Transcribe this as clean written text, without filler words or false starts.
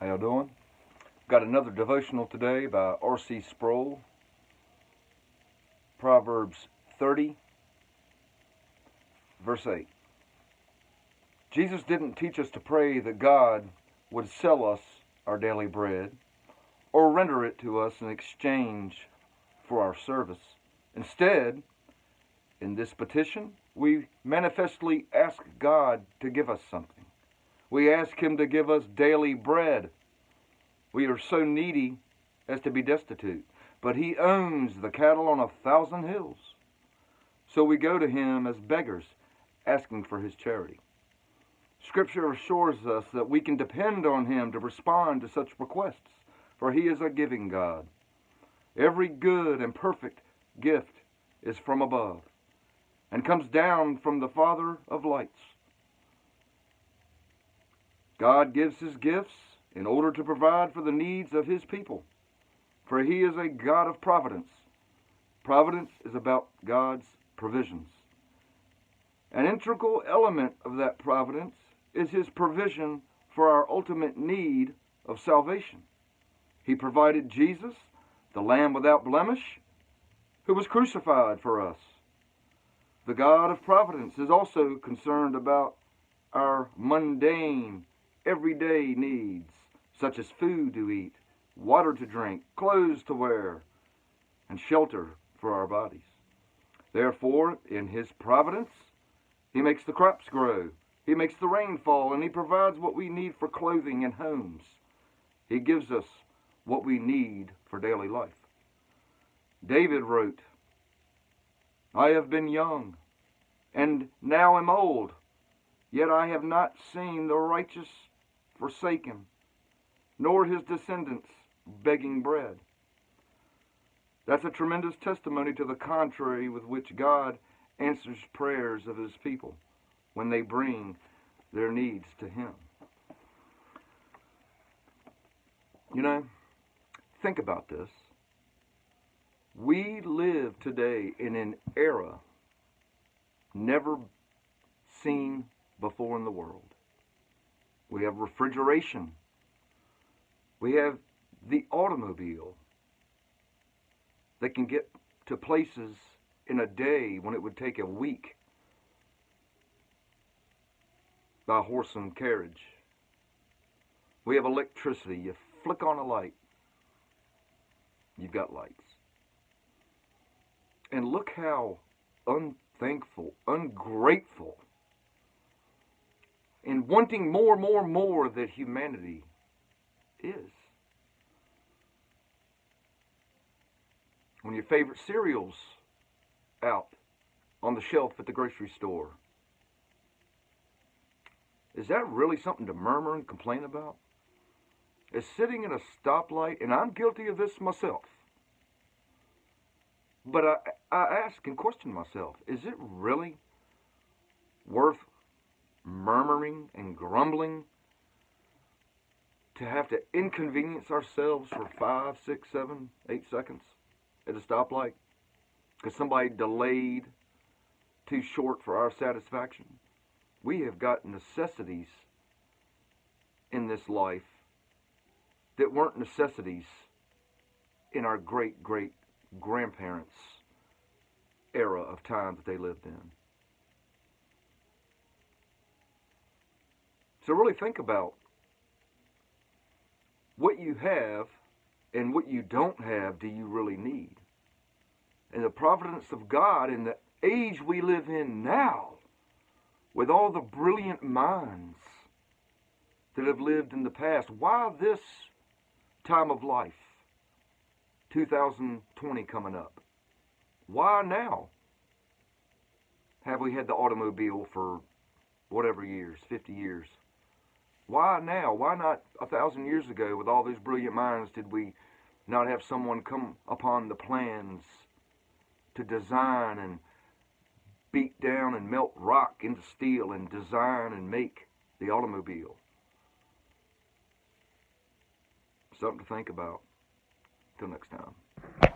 How y'all doing? Got another devotional today by R.C. Sproul. Proverbs 30, verse 8. Jesus didn't teach us to pray that God would sell us our daily bread or render it to us in exchange for our service. Instead, in this petition, we manifestly ask God to give us something. We ask Him to give us daily bread. We are so needy as to be destitute, but He owns the cattle on 1,000 hills. So we go to Him as beggars, asking for His charity. Scripture assures us that we can depend on Him to respond to such requests, for He is a giving God. Every good and perfect gift is from above and comes down from the Father of lights. God gives His gifts in order to provide for the needs of His people, for He is a God of providence. Providence is about God's provisions. An integral element of that providence is His provision for our ultimate need of salvation. He provided Jesus, the Lamb without blemish, who was crucified for us. The God of providence is also concerned about our mundane, everyday needs, such as food to eat, water to drink, clothes to wear, and shelter for our bodies. Therefore, in His providence, He makes the crops grow, He makes the rain fall, and He provides what we need for clothing and homes. He gives us what we need for daily life. David wrote, I have been young, and now am old, yet I have not seen the righteous forsaken, nor his descendants begging bread. That's a tremendous testimony to the contrary with which God answers prayers of His people when they bring their needs to Him. You know, think about this. We live today in an era never seen before in the world. We have refrigeration. We have the automobile that can get to places in a day when it would take a week by horse and carriage. We have electricity. You flick on a light, you've got lights. And look how unthankful, ungrateful, and wanting more that humanity is. When your favorite cereal's out on the shelf at the grocery store, is that really something to murmur and complain about? Is sitting in a stoplight, and I'm guilty of this myself, but I ask and question myself, is it really worth murmuring and grumbling to have to inconvenience ourselves for 5, 6, 7, 8 seconds at a stoplight because somebody delayed too short for our satisfaction? We have got necessities in this life that weren't necessities in our great grandparents' era of time that they lived in. So really think about what you have and what you don't have do you really need. And the providence of God in the age we live in now, with all the brilliant minds that have lived in the past, why this time of life, 2020 coming up? Why now have we had the automobile for whatever years, 50 years? Why now? Why not 1,000 years ago with all those brilliant minds did we not have someone come upon the plans to design and beat down and melt rock into steel and design and make the automobile? Something to think about. Till next time.